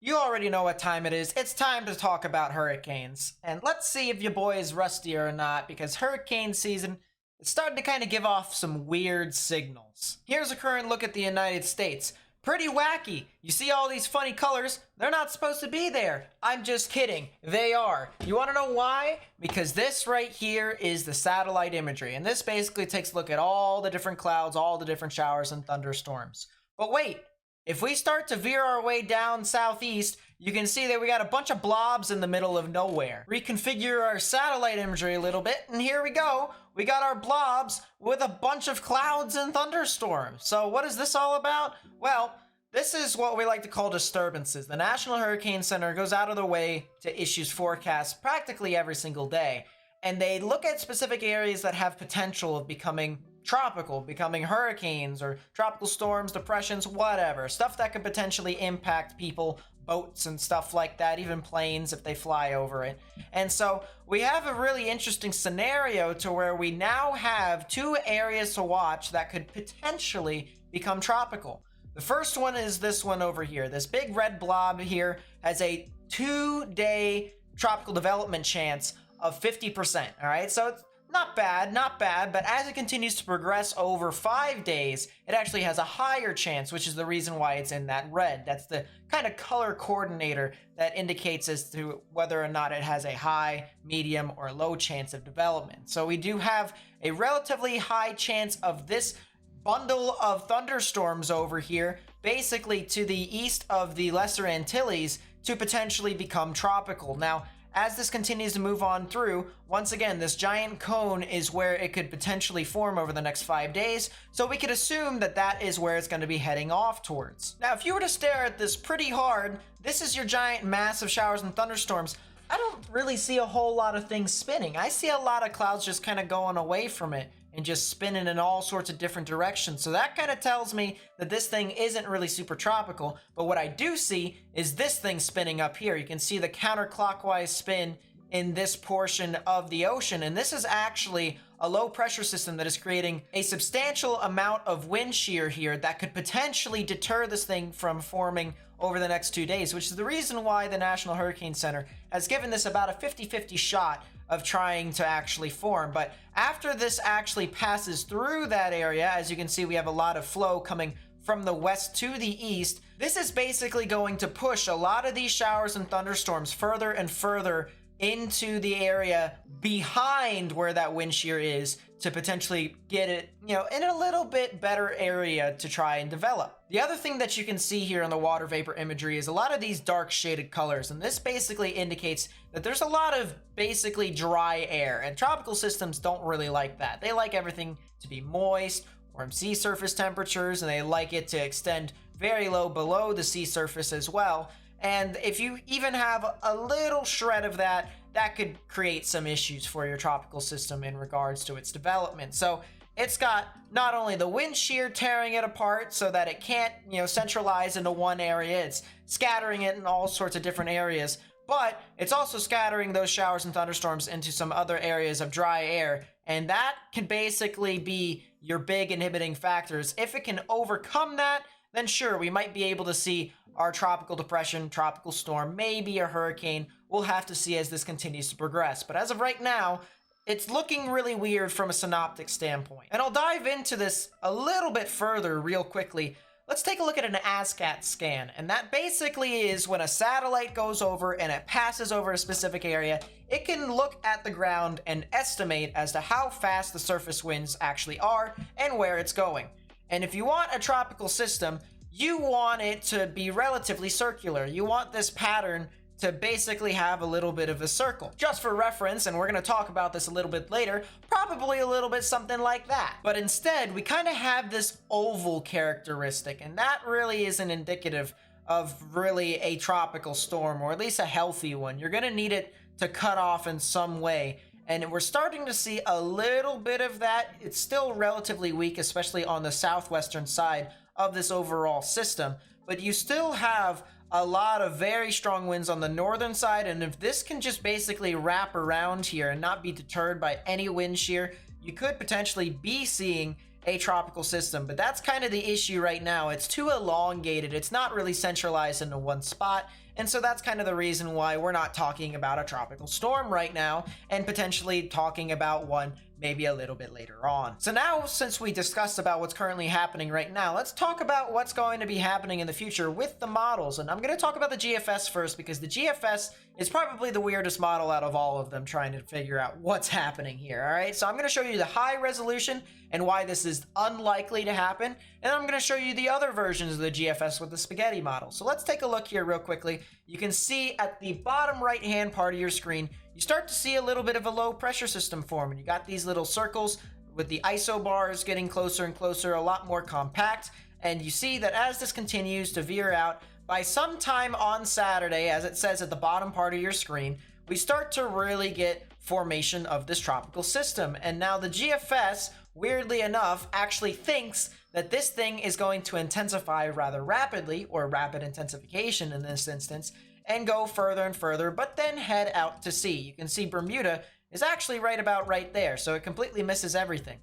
You already know what time it is. It's time to talk about hurricanes. And let's see if your boy is rusty or not, because hurricane season is starting to kind of give off some weird signals. Here's a current look at the United States. Pretty wacky. You see all these funny colors? They're not supposed to be there. I'm just kidding. They are. You want to know why? Because this right here is the satellite imagery. And this basically takes a look at all the different clouds, all the different showers and thunderstorms. But wait. If we start to veer our way down southeast, you can see that we got a bunch of blobs in the middle of nowhere. Reconfigure our satellite imagery a little bit, and here we go. We got our blobs with a bunch of clouds and thunderstorms. So what is this all about? Well, this is what we like to call disturbances. The National Hurricane Center goes out of their way to issue forecasts practically every single day. And they look at specific areas that have potential of becoming tropical, becoming hurricanes or tropical storms, depressions, whatever. Stuff that could potentially impact people, boats and stuff like that, even planes if they fly over it. And so we have a really interesting scenario to where we now have two areas to watch that could potentially become tropical. The first one is this one over here. This big red blob here has a 2-day tropical development chance of 50%. All right, so it's not bad, but as it continues to progress over 5 days, it actually has a higher chance, which is the reason why it's in that red. That's the kind of color coordinator that indicates as to whether or not it has a high, medium, or low chance of development. So we do have a relatively high chance of this bundle of thunderstorms over here, basically to the east of the Lesser Antilles, to potentially become tropical. Now, as this continues to move on through, once again, this giant cone is where it could potentially form over the next 5 days, so we could assume that that is where it's going to be heading off towards. Now, if you were to stare at this pretty hard, this is your giant mass of showers and thunderstorms. I don't really see a whole lot of things spinning. I see a lot of clouds just kind of going away from it and just spinning in all sorts of different directions. So that kind of tells me that this thing isn't really super tropical. But what I do see is this thing spinning up here. You can see the counterclockwise spin in this portion of the ocean. And this is actually a low pressure system that is creating a substantial amount of wind shear here that could potentially deter this thing from forming over the next 2 days, which is the reason why the National Hurricane Center has given this about a 50-50 shot of trying to actually form. But after this actually passes through that area, as you can see, we have a lot of flow coming from the west to the east. This is basically going to push a lot of these showers and thunderstorms further and further into the area behind where that wind shear is to potentially get it, in a little bit better area to try and develop. The other thing that you can see here in the water vapor imagery is a lot of these dark shaded colors, and this basically indicates that there's a lot of basically dry air, and tropical systems don't really like that. They like everything to be moist, warm sea surface temperatures, and they like it to extend very low below the sea surface as well. And if you even have a little shred of that, that could create some issues for your tropical system in regards to its development. So it's got not only the wind shear tearing it apart so that it can't, centralize into one area, it's scattering it in all sorts of different areas, but it's also scattering those showers and thunderstorms into some other areas of dry air. And that can basically be your big inhibiting factors. If it can overcome that, then sure, we might be able to see our tropical depression, tropical storm, maybe a hurricane. We'll have to see as this continues to progress. But as of right now, it's looking really weird from a synoptic standpoint. And I'll dive into this a little bit further real quickly. Let's take a look at an Ascat scan. And that basically is when a satellite goes over and it passes over a specific area, it can look at the ground and estimate as to how fast the surface winds actually are and where it's going. And if you want a tropical system, you want it to be relatively circular. You want this pattern to basically have a little bit of a circle. Just for reference, and we're gonna talk about this a little bit later, probably a little bit something like that. But instead, we kind of have this oval characteristic, and that really isn't indicative of really a tropical storm, or at least a healthy one. You're gonna need it to cut off in some way. And we're starting to see a little bit of that. It's still relatively weak, especially on the southwestern side of this overall system. But you still have a lot of very strong winds on the northern side. And if this can just basically wrap around here and not be deterred by any wind shear, you could potentially be seeing a tropical system. But that's kind of the issue right now. It's too elongated. It's not really centralized into one spot. And so that's kind of the reason why we're not talking about a tropical storm right now, and potentially talking about one maybe a little bit later on. So now, since we discussed about what's currently happening right now, let's talk about what's going to be happening in the future with the models. And I'm going to talk about the GFS first, because the GFS is probably the weirdest model out of all of them, trying to figure out what's happening here. All right, so I'm going to show you the high resolution and why this is unlikely to happen, and I'm going to show you the other versions of the GFS with the spaghetti model. So let's take a look here real quickly. You can see at the bottom right hand part of your screen, you start to see a little bit of a low pressure system form, and you got these little circles with the ISO bars getting closer and closer, a lot more compact. And you see that as this continues to veer out, by sometime on Saturday, as it says at the bottom part of your screen, we start to really get formation of this tropical system. And now the GFS, weirdly enough, actually thinks that this thing is going to intensify rather rapidly, or rapid intensification in this instance, and go further and further, but then head out to sea. You can see Bermuda is actually right about right there, so it completely misses everything.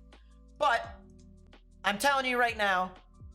But I'm telling you right now,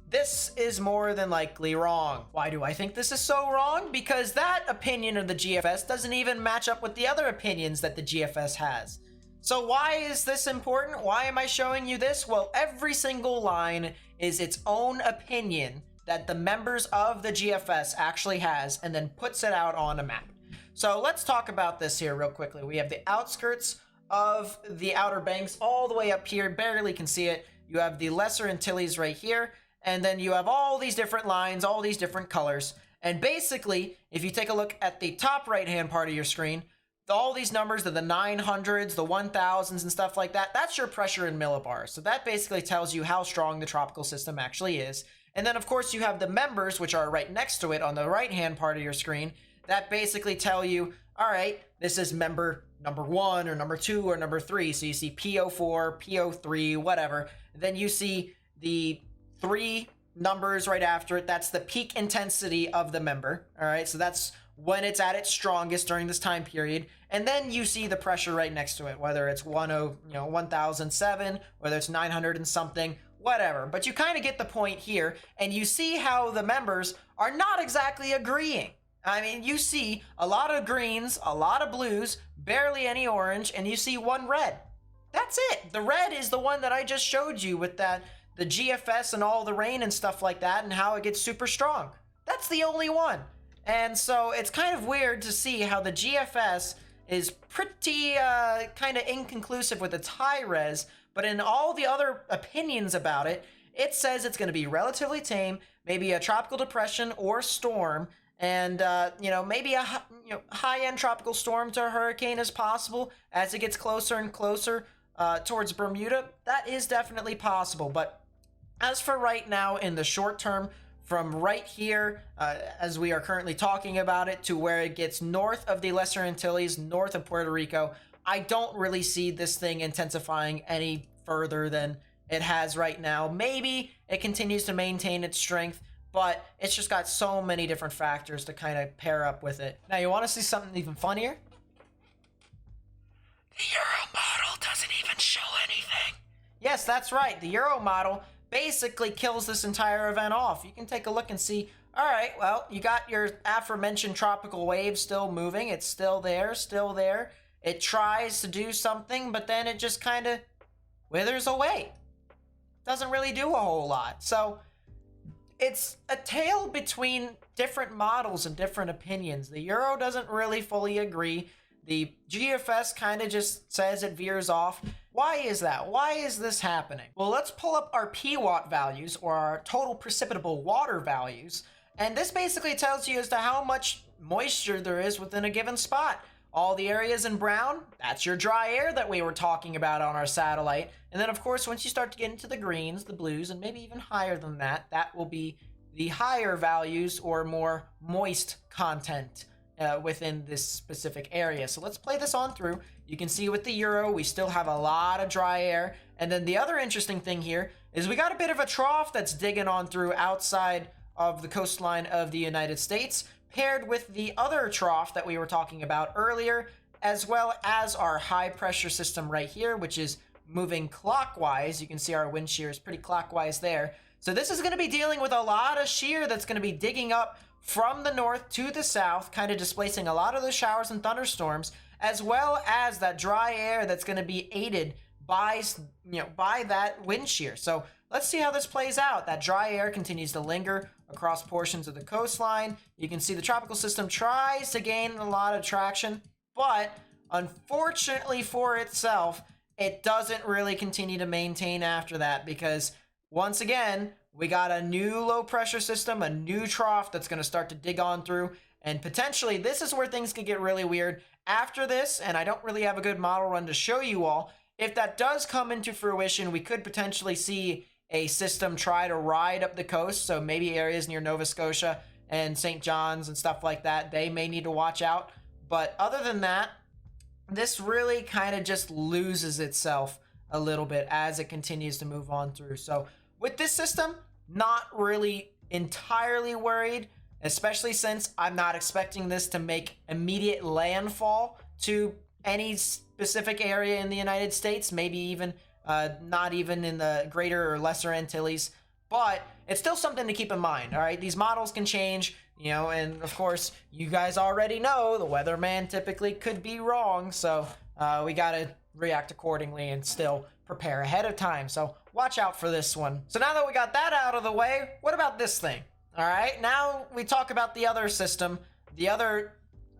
this is more than likely wrong. Why do I think this is so wrong? Because that opinion of the GFS doesn't even match up with the other opinions that the GFS has. So why is this important? Why am I showing you this? Well, every single line is its own opinion that the members of the GFS actually has, and then puts it out on a map. So let's talk about this here real quickly. We have the outskirts of the Outer Banks all the way up here, barely can see it. You have the Lesser Antilles right here, and then you have all these different lines, all these different colors. And basically, if you take a look at the top right-hand part of your screen, all these numbers, the 900s, the 1000s, and stuff like that, that's your pressure in millibars. So that basically tells you how strong the tropical system actually is. And then, of course, you have the members, which are right next to it on the right-hand part of your screen, that basically tell you, all right, this is member number 1 or number 2 or number 3. So you see PO4, PO3, whatever. Then you see the 3 numbers right after it. That's the peak intensity of the member. All right, so that's when it's at its strongest during this time period. And then you see the pressure right next to it, whether it's 1007, whether it's 900 and something, whatever. But you kind of get the point here, and you see how the members are not exactly agreeing. I mean, you see a lot of greens, a lot of blues, barely any orange, and you see one red. That's it. The red is the one that I just showed you with that, the GFS and all the rain and stuff like that, and how it gets super strong. That's the only one. And so it's kind of weird to see how the GFS is pretty kind of inconclusive with its high res, but in all the other opinions about it, it says it's going to be relatively tame, maybe a tropical depression or storm, and maybe a high-end tropical storm to a hurricane is possible as it gets closer and closer towards Bermuda. That is definitely possible, but as for right now, in the short term, from right here, as we are currently talking about it, to where it gets north of the Lesser Antilles, north of Puerto Rico, I don't really see this thing intensifying any further than it has right now. Maybe it continues to maintain its strength, but it's just got so many different factors to kind of pair up with it. Now, you want to see something even funnier? The Euro model doesn't even show anything. Yes, that's right. The Euro model basically kills this entire event off. You can take a look and see, all right, well, you got your aforementioned tropical wave still moving. It's still there, still there. It tries to do something, but then it just kind of withers away. Doesn't really do a whole lot. So it's a tale between different models and different opinions. The Euro doesn't really fully agree. The GFS kind of just says it veers off. Why is that? Why is this happening? Well, let's pull up our PWatt values, or our total precipitable water values. And this basically tells you as to how much moisture there is within a given spot. All the areas in brown, that's your dry air that we were talking about on our satellite. And then, of course, once you start to get into the greens, the blues, and maybe even higher than that, that will be the higher values or more moist content within this specific area. So let's play this on through. You can see with the Euro, we still have a lot of dry air. And then the other interesting thing here is we got a bit of a trough that's digging on through outside of the coastline of the United States, paired with the other trough that we were talking about earlier, as well as our high pressure system right here, which is moving clockwise. You can see our wind shear is pretty clockwise there. So this is going to be dealing with a lot of shear that's going to be digging up from the north to the south, kind of displacing a lot of the showers and thunderstorms, as well as that dry air that's going to be aided by, by that wind shear. So let's see how this plays out. That dry air continues to linger across portions of the coastline. You can see the tropical system tries to gain a lot of traction, but unfortunately for itself, it doesn't really continue to maintain after that, because once again, we got a new low pressure system, a new trough that's going to start to dig on through, and potentially this is where things could get really weird after this. And I don't really have a good model run to show you all. If that does come into fruition, we could potentially see a system try to ride up the coast. So maybe areas near Nova Scotia and St. John's and stuff like that, they may need to watch out. But other than that, this really kind of just loses itself a little bit as it continues to move on through. So with this system, not really entirely worried, especially since I'm not expecting this to make immediate landfall to any specific area in the United States, maybe even not even in the greater or lesser Antilles, but it's still something to keep in mind. All right, these models can change, and of course you guys already know the weatherman typically could be wrong, so we gotta react accordingly and still prepare ahead of time. So watch out for this one. So now that we got that out of the way, what about this thing? All right, now we talk about the other system, the other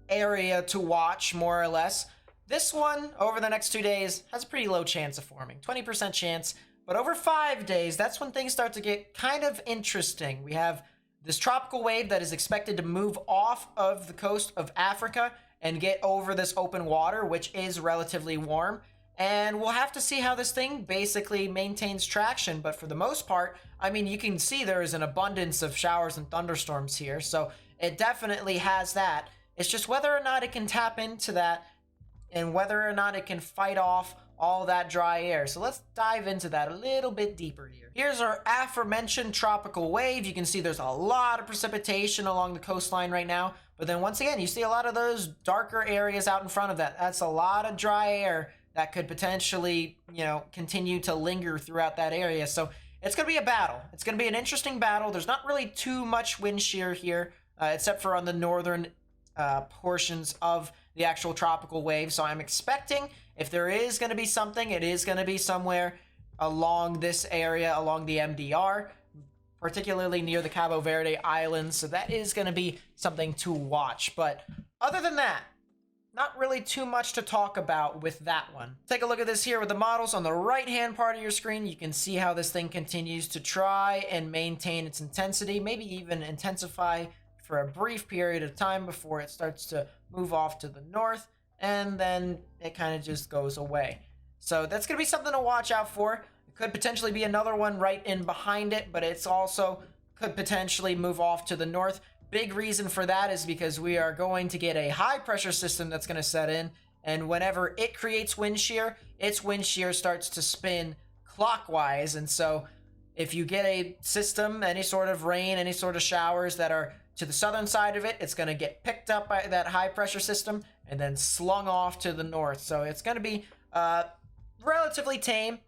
area to watch, more or less. This one, over the next 2 days, has a pretty low chance of forming, 20% chance. But over 5 days, that's when things start to get kind of interesting. We have this tropical wave that is expected to move off of the coast of Africa and get over this open water, which is relatively warm. And we'll have to see how this thing basically maintains traction. But for the most part, I mean, you can see there is an abundance of showers and thunderstorms here. So it definitely has that. It's just whether or not it can tap into that and whether or not it can fight off all that dry air. So let's dive into that a little bit deeper here. Here's our aforementioned tropical wave. You can see there's a lot of precipitation along the coastline right now. But then once again, you see a lot of those darker areas out in front of that. That's a lot of dry air that could potentially, continue to linger throughout that area. So it's going to be a battle. It's going to be an interesting battle. There's not really too much wind shear here, except for on the northern portions of the actual tropical wave. So I'm expecting if there is going to be something, it is going to be somewhere along this area, along the MDR, particularly near the Cabo Verde Islands. So that is going to be something to watch. But other than that, not really too much to talk about with that one. Take a look at this here with the models on the right-hand part of your screen. You can see how this thing continues to try and maintain its intensity, maybe even intensify for a brief period of time before it starts to move off to the north, and then it kind of just goes away. So that's going to be something to watch out for. It could potentially be another one right in behind it, but it's also could potentially move off to the north. Big reason for that is because we are going to get a high pressure system that's going to set in, and whenever it creates wind shear, its wind shear starts to spin clockwise. And so if you get a system, any sort of rain, any sort of showers that are to the southern side of it, it's going to get picked up by that high pressure system and then slung off to the north. So it's going to be relatively tame,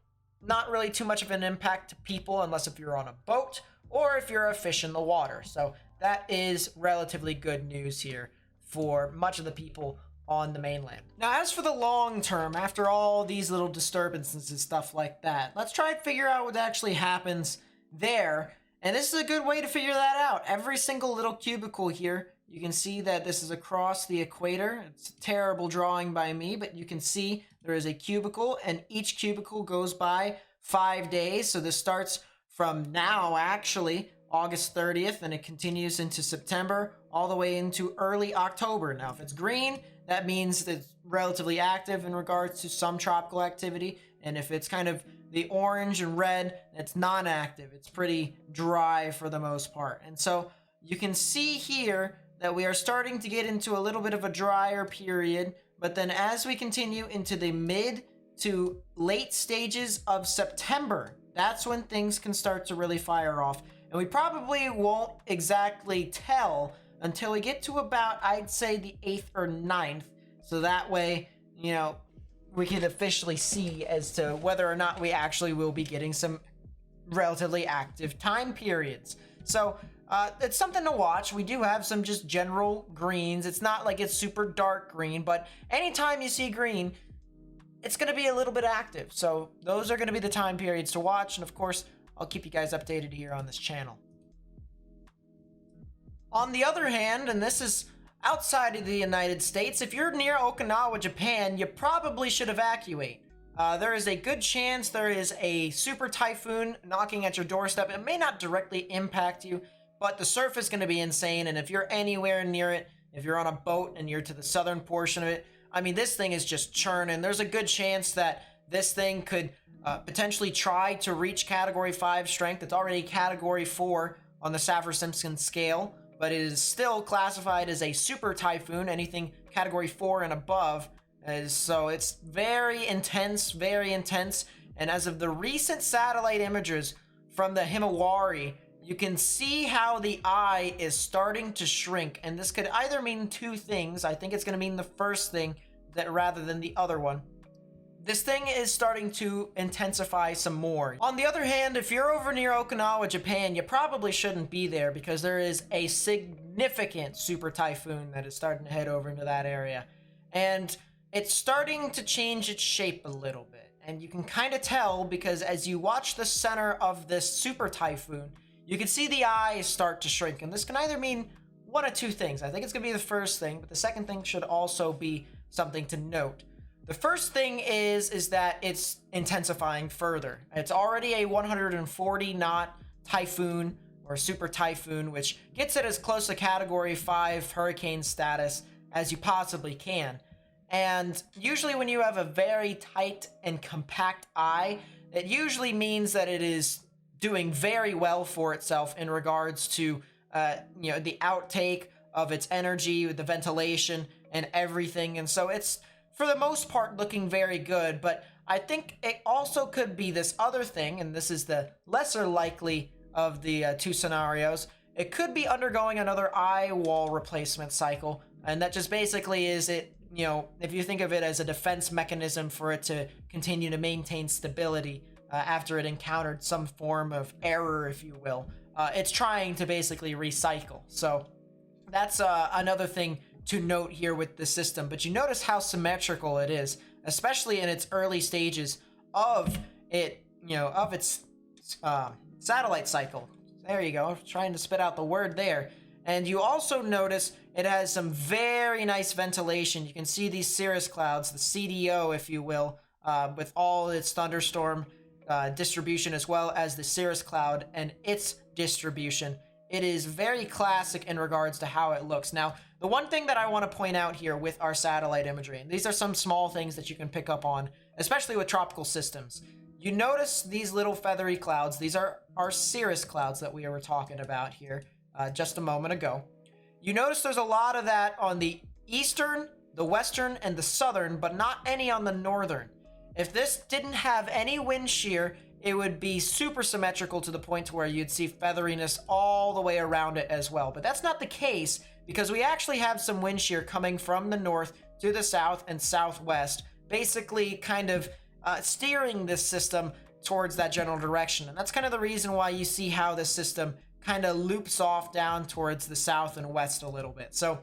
not really too much of an impact to people unless if you're on a boat or if you're a fish in the water. So that is relatively good news here for much of the people on the mainland. Now, as for the long term, after all these little disturbances and stuff like that, let's try and figure out what actually happens there. And this is a good way to figure that out. Every single little cubicle here, you can see that this is across the equator. It's a terrible drawing by me, but you can see there is a cubicle, and each cubicle goes by 5 days. So this starts from now, actually, August 30th, and it continues into September, all the way into early October. Now, if it's green, that means it's relatively active in regards to some tropical activity. And if it's kind of the orange and red, it's non-active. It's pretty dry for the most part. And so you can see here that we are starting to get into a little bit of a drier period. But then as we continue into the mid to late stages of September, that's when things can start to really fire off. And we probably won't exactly tell until we get to about, I'd say, the 8th or 9th. So that way, we can officially see as to whether or not we actually will be getting some relatively active time periods. So It's something to watch. We do have some just general greens. It's not like it's super dark green, but anytime you see green, it's going to be a little bit active. So those are going to be the time periods to watch. And of course, I'll keep you guys updated here on this channel. On the other hand, and this is outside of the United States, if you're near Okinawa, Japan, you probably should evacuate. There is a good chance there is a super typhoon knocking at your doorstep. It may not directly impact you, but the surf is going to be insane. And if you're anywhere near it, if you're on a boat and you're to the southern portion of it, I mean, this thing is just churning. There's a good chance that this thing could potentially try to reach Category 5 strength. It's already Category 4 on the Saffir-Simpson scale, but it is still classified as a super typhoon, anything Category 4 and above. So it's very intense, and as of the recent satellite images from the Himawari, you can see how the eye is starting to shrink, and this could either mean two things. I think it's going to mean the first thing rather than the other one. This thing is starting to intensify some more. On the other hand, if you're over near Okinawa, Japan, you probably shouldn't be there because there is a significant super typhoon that is starting to head over into that area. And it's starting to change its shape a little bit. And you can kind of tell because as you watch the center of this super typhoon, you can see the eyes start to shrink. And this can either mean one of two things. I think it's going to be the first thing, but the second thing should also be something to note. The first thing is that it's intensifying further. It's already a 140 knot typhoon or super typhoon, which gets it as close to Category 5 hurricane status as you possibly can. And usually when you have a very tight and compact eye, it usually means that it is doing very well for itself in regards to the outtake of its energy, with the ventilation and everything. And so it's, for the most part, looking very good. But I think it also could be this other thing, and this is the lesser likely of the two scenarios. It could be undergoing another eye wall replacement cycle, and that just basically is it, if you think of it as a defense mechanism for it to continue to maintain stability after it encountered some form of error, if you will. It's trying to basically recycle. So that's another thing to note here with the system. But you notice how symmetrical it is, especially in its early stages of it, of its satellite cycle. There you go, trying to spit out the word there. And you also notice it has some very nice ventilation. You can see these cirrus clouds, the CDO, if you will, with all its thunderstorm distribution, as well as the cirrus cloud and its distribution. It is very classic in regards to how it looks. Now, the one thing that I want to point out here with our satellite imagery, and these are some small things that you can pick up on, especially with tropical systems. You notice these little feathery clouds. These are our cirrus clouds that we were talking about here just a moment ago. You notice there's a lot of that on the eastern, the western, and the southern, but not any on the northern. If this didn't have any wind shear, it would be super symmetrical to the point where you'd see featheriness all the way around it as well. But that's not the case because we actually have some wind shear coming from the north to the south and southwest, basically kind of steering this system towards that general direction. And that's kind of the reason why you see how this system kind of loops off down towards the south and west a little bit. So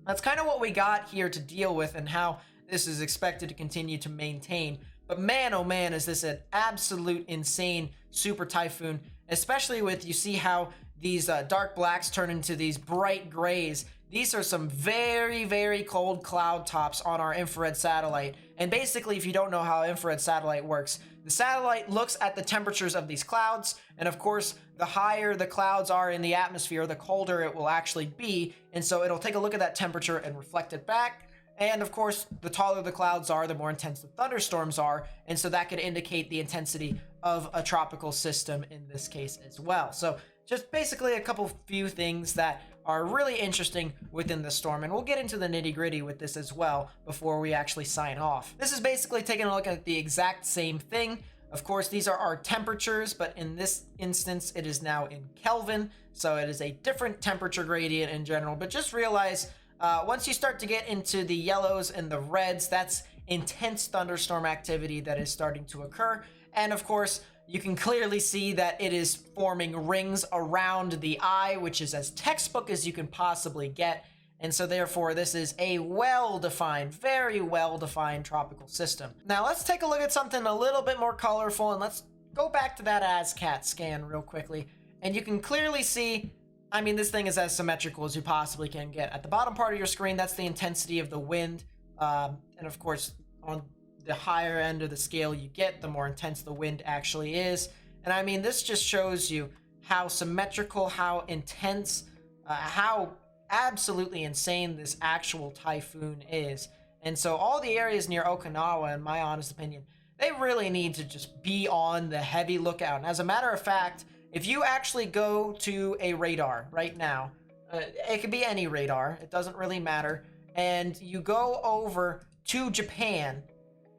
that's kind of what we got here to deal with and how this is expected to continue to maintain. But man, oh man, is this an absolute insane super typhoon, especially with, you see how these dark blacks turn into these bright grays. These are some very, very cold cloud tops on our infrared satellite. And basically, if you don't know how infrared satellite works, the satellite looks at the temperatures of these clouds, and of course, the higher the clouds are in the atmosphere, the colder it will actually be, and so it'll take a look at that temperature and reflect it back. And of course, the taller the clouds are, the more intense the thunderstorms are, and so that could indicate the intensity of a tropical system in this case as well. So just basically a couple few things that are really interesting within the storm, and we'll get into the nitty-gritty with this as well before we actually sign off. This is basically taking a look at the exact same thing. Of course, these are our temperatures, but in this instance, it is now in Kelvin, so it is a different temperature gradient in general. But just realize, once you start to get into the yellows and the reds, that's intense thunderstorm activity that is starting to occur. And of course, you can clearly see that it is forming rings around the eye, which is as textbook as you can possibly get. And so therefore, this is a well-defined, very well-defined tropical system. Now let's take a look at something a little bit more colorful, and let's go back to that Ascat scan real quickly. And you can clearly see, I mean, this thing is as symmetrical as you possibly can get. At the bottom part of your screen, that's the intensity of the wind. And of course, on the higher end of the scale you get, the more intense the wind actually is. And I mean, this just shows you how symmetrical, how intense, how absolutely insane this actual typhoon is. And so all the areas near Okinawa, in my honest opinion, they really need to just be on the heavy lookout. And as a matter of fact, if you actually go to a radar right now, it could be any radar, it doesn't really matter, and you go over to Japan,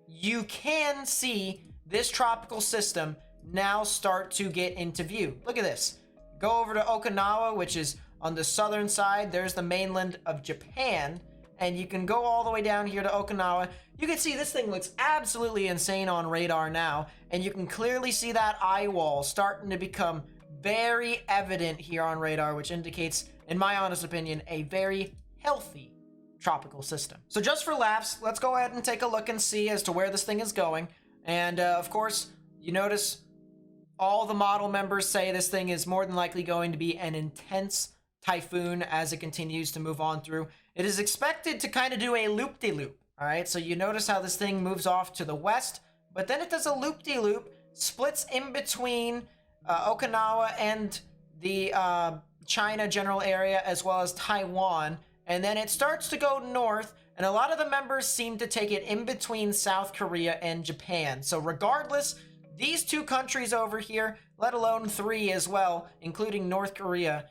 you can see this tropical system now start to get into view. Look at this. Go over to Okinawa, which is on the southern side. There's the mainland of Japan, and you can go all the way down here to Okinawa. You can see this thing looks absolutely insane on radar now, and you can clearly see that eye wall starting to become very evident here on radar, which indicates, in my honest opinion, a very healthy tropical system. So just for laughs, let's go ahead and take a look and see as to where this thing is going. And of course, you notice all the model members say this thing is more than likely going to be an intense typhoon as it continues to move on through. It is expected to kind of do a loop-de-loop, all right? So you notice how this thing moves off to the west, but then it does a loop-de-loop, splits in between Okinawa and the China general area, as well as Taiwan, and then it starts to go north, and a lot of the members seem to take it in between South Korea and Japan. So regardless, these two countries over here, let alone three as well, including North Korea,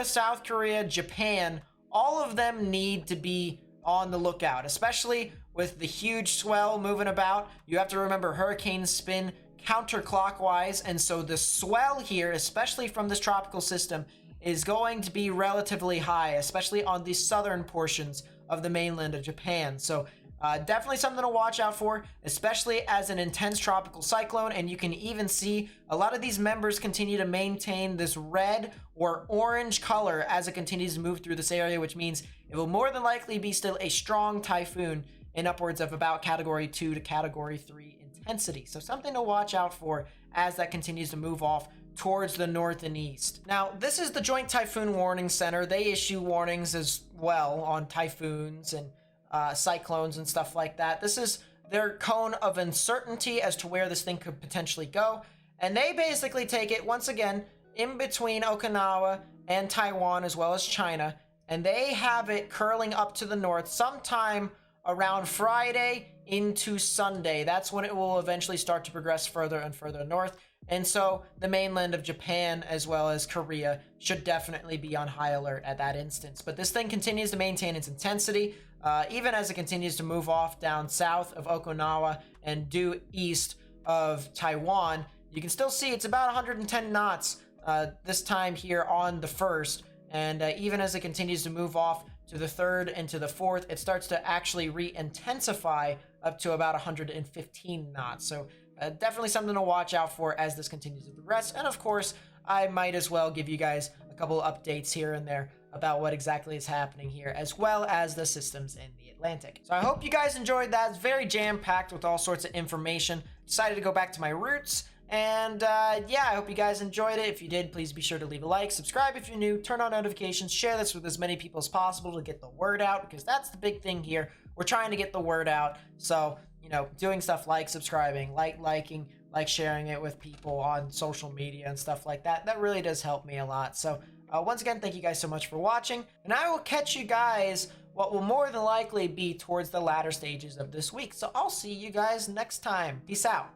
South Korea, Japan, all of them need to be on the lookout, especially with the huge swell moving about. You have to remember hurricanes spin counterclockwise, and so the swell here, especially from this tropical system, is going to be relatively high, especially on the southern portions of the mainland of Japan. So definitely something to watch out for, especially as an intense tropical cyclone. And you can even see a lot of these members continue to maintain this red or orange color as it continues to move through this area, which means it will more than likely be still a strong typhoon in upwards of about category 2 to category 3 intensity. So something to watch out for as that continues to move off towards the north and east. Now, this is the Joint Typhoon Warning Center. They issue warnings as well on typhoons and cyclones and stuff like that. This is their cone of uncertainty as to where this thing could potentially go. And they basically take it, once again, in between Okinawa and Taiwan, as well as China. And they have it curling up to the north sometime around Friday into Sunday. That's when it will eventually start to progress further and further north. And so the mainland of Japan, as well as Korea, should definitely be on high alert at that instance. But this thing continues to maintain its intensity, even as it continues to move off down south of Okinawa and due east of Taiwan. You can still see it's about 110 knots this time here on the 1st. And even as it continues to move off to the 3rd and to the 4th, it starts to actually re-intensify up to about 115 knots. So definitely something to watch out for as this continues to progress. And of course, I might as well give you guys a couple of updates here and there about what exactly is happening here, as well as the systems in the Atlantic. So I hope you guys enjoyed that. It's very jam-packed with all sorts of information. Decided to go back to my roots. And yeah, I hope you guys enjoyed it. If you did, please be sure to leave a like, subscribe if you're new, turn on notifications, share this with as many people as possible to get the word out, because that's the big thing here. We're trying to get the word out. So, you know, doing stuff like subscribing, liking, sharing it with people on social media and stuff like that. That really does help me a lot. So once again, thank you guys so much for watching, and I will catch you guys what will more than likely be towards the latter stages of this week. So I'll see you guys next time. Peace out.